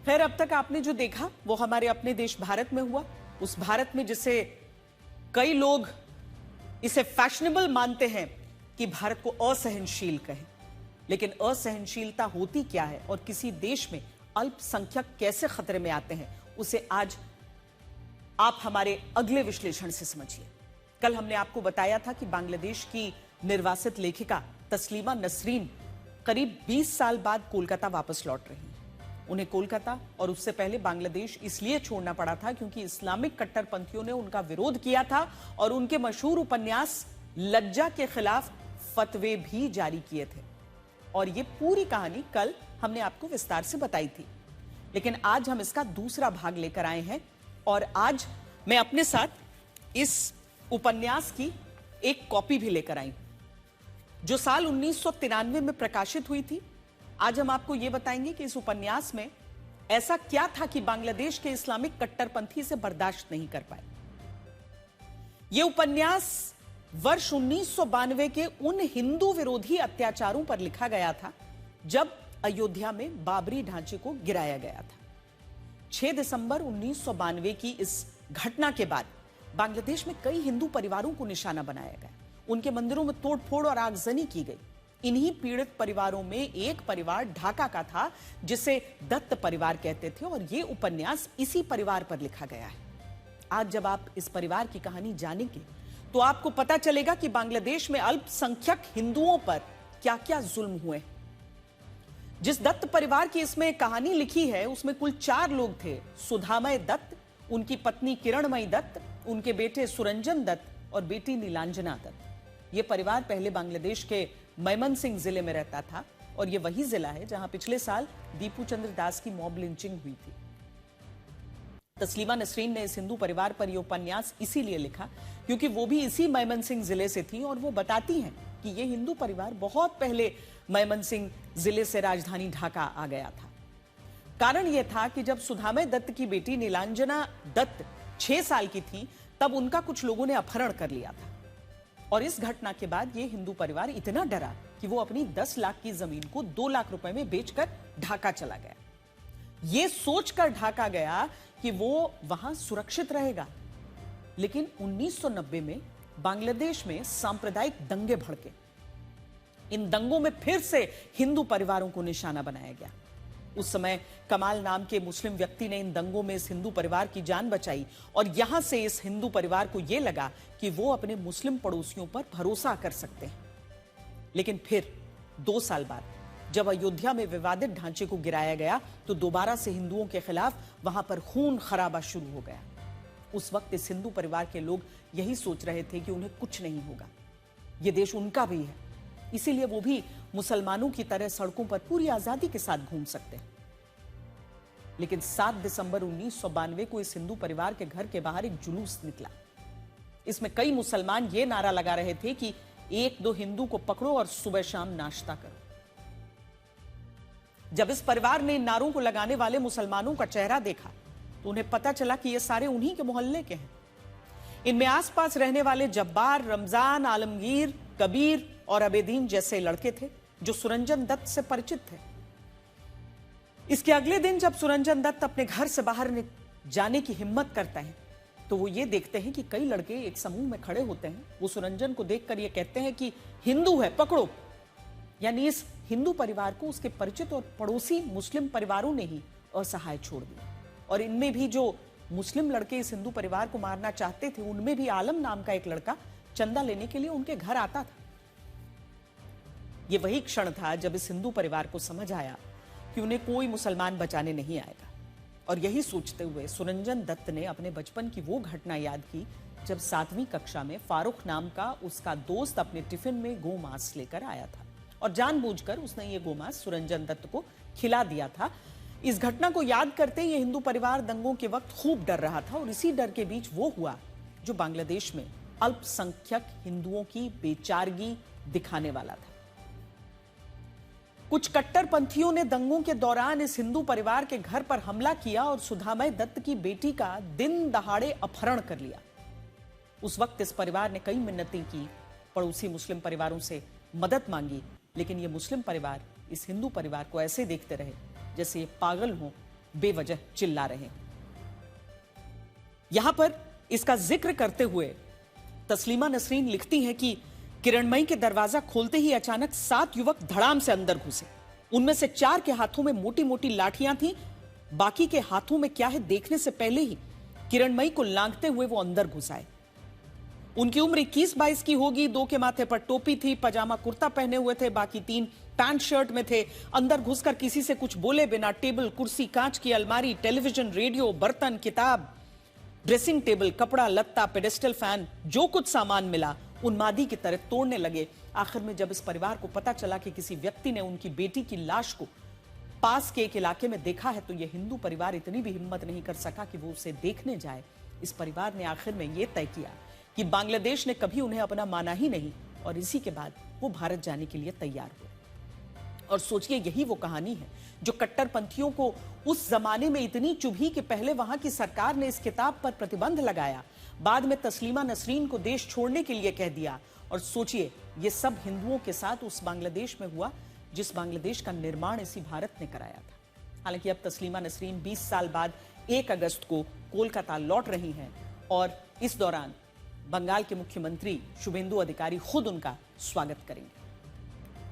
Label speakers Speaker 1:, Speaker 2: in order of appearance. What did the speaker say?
Speaker 1: खैर, अब तक आपने जो देखा वो हमारे अपने देश भारत में हुआ। उस भारत में जिसे कई लोग इसे फैशनेबल मानते हैं कि भारत को असहनशील कहें, लेकिन असहनशीलता होती क्या है और किसी देश में अल्पसंख्यक कैसे खतरे में आते हैं, उसे आज आप हमारे अगले विश्लेषण से समझिए। कल हमने आपको बताया था कि बांग्लादेश की निर्वासित लेखिका तस्लीमा नसरीन करीब 20 साल बाद कोलकाता वापस लौट रही हैं। उन्हें कोलकाता और उससे पहले बांग्लादेश इसलिए छोड़ना पड़ा था क्योंकि इस्लामिक कट्टरपंथियों ने उनका विरोध किया था और उनके मशहूर उपन्यास लज्जा के खिलाफ फतवे भी जारी किए थे। और ये पूरी कहानी कल हमने आपको विस्तार से बताई थी, लेकिन आज हम इसका दूसरा भाग लेकर आए हैं और आज मैं अपने साथ इस उपन्यास की एक कॉपी भी लेकर आई जो साल 1993 में प्रकाशित हुई थी। आज हम आपको यह बताएंगे कि इस उपन्यास में ऐसा क्या था कि बांग्लादेश के इस्लामिक कट्टरपंथी से बर्दाश्त नहीं कर पाए। यह उपन्यास वर्ष 1992 के उन हिंदू विरोधी अत्याचारों पर लिखा गया था जब अयोध्या में बाबरी ढांचे को गिराया गया था। 6 दिसंबर 1992 की इस घटना के बाद बांग्लादेश में कई हिंदू परिवारों को निशाना बनाया गया। उनके मंदिरों में तोड़फोड़ और आगजनी की गई। इन्हीं पीड़ित परिवारों में एक परिवार ढाका का था जिसे दत्त परिवार कहते थे और यह उपन्यास इसी परिवार पर लिखा गया है। आज जब आप इस परिवार की कहानी जानेंगे तो आपको पता चलेगा कि बांग्लादेश में अल्पसंख्यक हिंदुओं पर क्या क्या जुल्म हुए। जिस दत्त परिवार की इसमें कहानी लिखी है उसमें कुल 4 लोग थे। सुधामय दत्त, उनकी पत्नी किरणमयी दत्त, उनके बेटे सुरंजन दत्त और बेटी नीलांजना दत्त। यह परिवार पहले बांग्लादेश के मैमनसिंह जिले में रहता था और यह वही जिला है जहां पिछले साल दीपू चंद्र दास की मॉब लिंचिंग हुई थी। तस्लीमा नसरीन ने इस हिंदू परिवार पर यह उपन्यास इसीलिए लिखा क्योंकि वो भी इसी मैमनसिंह जिले से थी और वो बताती हैं कि यह हिंदू परिवार बहुत पहले मैमनसिंह जिले से राजधानी ढाका आ गया था। कारण यह था कि जब सुधामय दत्त की बेटी नीलांजना दत्त 6 साल की थी तब उनका कुछ लोगों ने अपहरण कर लिया था और इस घटना के बाद यह हिंदू परिवार इतना डरा कि वो अपनी 10 लाख की जमीन को 2 लाख रुपए में बेचकर ढाका चला गया। यह सोचकर ढाका गया कि वो वहां सुरक्षित रहेगा, लेकिन 1990 में बांग्लादेश में सांप्रदायिक दंगे भड़के। इन दंगों में फिर से हिंदू परिवारों को निशाना बनाया गया। उस समय कमाल नाम के मुस्लिम व्यक्ति ने इन दंगों में इस हिंदू परिवार की जान बचाई और यहां से इस हिंदू परिवार को यह लगा कि वो अपने मुस्लिम पड़ोसियों पर भरोसा कर सकते हैं। लेकिन फिर 2 साल बाद जब अयोध्या में विवादित ढांचे को गिराया गया तो दोबारा से हिंदुओं के खिलाफ वहां पर खून खराबा शुरू हो गया। उस वक्त इस हिंदू परिवार के लोग यही सोच रहे थे कि उन्हें कुछ नहीं होगा, यह देश उनका भी है, इसीलिए वो भी मुसलमानों की तरह सड़कों पर पूरी आजादी के साथ घूम सकते हैं। लेकिन 7 दिसंबर 1992 को इस हिंदू परिवार के घर के बाहर एक जुलूस निकला। इसमें कई मुसलमान ये नारा लगा रहे थे कि 1-2 हिंदू को पकड़ो और सुबह शाम नाश्ता करो। जब इस परिवार ने इन नारों को लगाने वाले मुसलमानों का चेहरा देखा तो उन्हें पता चला कि ये सारे उन्हीं के मोहल्ले के हैं। इनमें आसपास रहने वाले जब्बार, रमजान, आलमगीर, कबीर और अबेदीन जैसे लड़के थे जो सुरंजन दत्त से परिचित थे। इसके अगले दिन जब सुरंजन दत्त अपने घर से बाहर जाने की हिम्मत करता है तो वो ये देखते हैं कि कई लड़के एक समूह में खड़े होते हैं। वो सुरंजन को देखकर ये कहते हैं कि हिंदू है, पकड़ो। यानी इस हिंदू परिवार को उसके परिचित और पड़ोसी मुस्लिम परिवारों ने ही असहाय छोड़ दिया। और इनमें भी जो मुस्लिम लड़के इस हिंदू परिवार को मारना चाहते थे उनमें भी आलम नाम का एक लड़का चंदा लेने के लिए उनके घर आता था। यह वही क्षण था जब इस हिंदू परिवार को समझ आया कि उन्हें कोई मुसलमान बचाने नहीं आएगा। और यही सोचते हुए सुरंजन दत्त ने अपने बचपन की वो घटना याद की जब 7वीं कक्षा में फारूक नाम का उसका दोस्त अपने टिफिन में गोमांस लेकर आया था और जानबूझकर उसने ये गोमांस सुरंजन दत्त को खिला दिया था। इस घटना को याद करते ये हिंदू परिवार दंगों के वक्त खूब डर रहा था और इसी डर के बीच वो हुआ जो बांग्लादेश में अल्पसंख्यक हिंदुओं की बेचारगी दिखाने वाला था। कुछ कट्टरपंथियों ने दंगों के दौरान इस हिंदू परिवार के घर पर हमला किया और सुधामय दत्त की बेटी का दिन दहाड़े अपहरण कर लिया। उस वक्त इस परिवार ने कई मिन्नतें की, पड़ोसी मुस्लिम परिवारों से मदद मांगी, लेकिन ये मुस्लिम परिवार इस हिंदू परिवार को ऐसे देखते रहे जैसे ये पागल हों बेवजह चिल्ला रहे हैं। यहां पर इसका जिक्र करते हुए तस्लीमा नसरीन लिखती हैं कि किरणमयी के दरवाजा खोलते ही अचानक 7 युवक धड़ाम से अंदर घुसे। उनमें से 4 के हाथों में मोटी मोटी लाठियां थीं, बाकी के हाथों में क्या है देखने से पहले ही किरणमयी को लांघते हुए वो अंदर घुस आए। उनकी उम्र 21-22 की होगी। 2 के माथे पर टोपी थी, पजामा कुर्ता पहने हुए थे, बाकी 3 पैंट शर्ट में थे। अंदर घुसकर किसी से कुछ बोले बिना टेबल, कुर्सी, कांच की अलमारी, टेलीविजन, रेडियो, बर्तन, किताब, ड्रेसिंग टेबल, कपड़ा लत्ता, पेडेस्टल फैन, जो कुछ सामान मिला उन्मादी की तरह तोड़ने लगे। आखिर में जब इस परिवार को पता चला कि किसी व्यक्ति ने उनकी बेटी की लाश को पास के एक इलाके में देखा है, तो यह हिंदू परिवार इतनी भी हिम्मत नहीं कर सका कि वो उसे देखने जाए। इस परिवार ने आखिर में यह तय किया कि बांग्लादेश ने कभी उन्हें अपना माना ही नहीं, और इसी के बाद वो भारत जाने के लिए तैयार हुए। और सोचिए, यही वो कहानी है जो कट्टरपंथियों को उस जमाने में इतनी चुभी कि पहले वहां की सरकार ने इस किताब पर प्रतिबंध लगाया, बाद में तस्लीमा नसरीन को देश छोड़ने के लिए कह दिया। और सोचिए, ये सब हिंदुओं के साथ उस बांग्लादेश में हुआ जिस बांग्लादेश का निर्माण इसी भारत ने कराया था। हालांकि अब तस्लीमा नसरीन 20 साल बाद 1 अगस्त को कोलकाता लौट रही हैं, और इस दौरान बंगाल के मुख्यमंत्री शुभेंदु अधिकारी खुद उनका स्वागत करेंगे।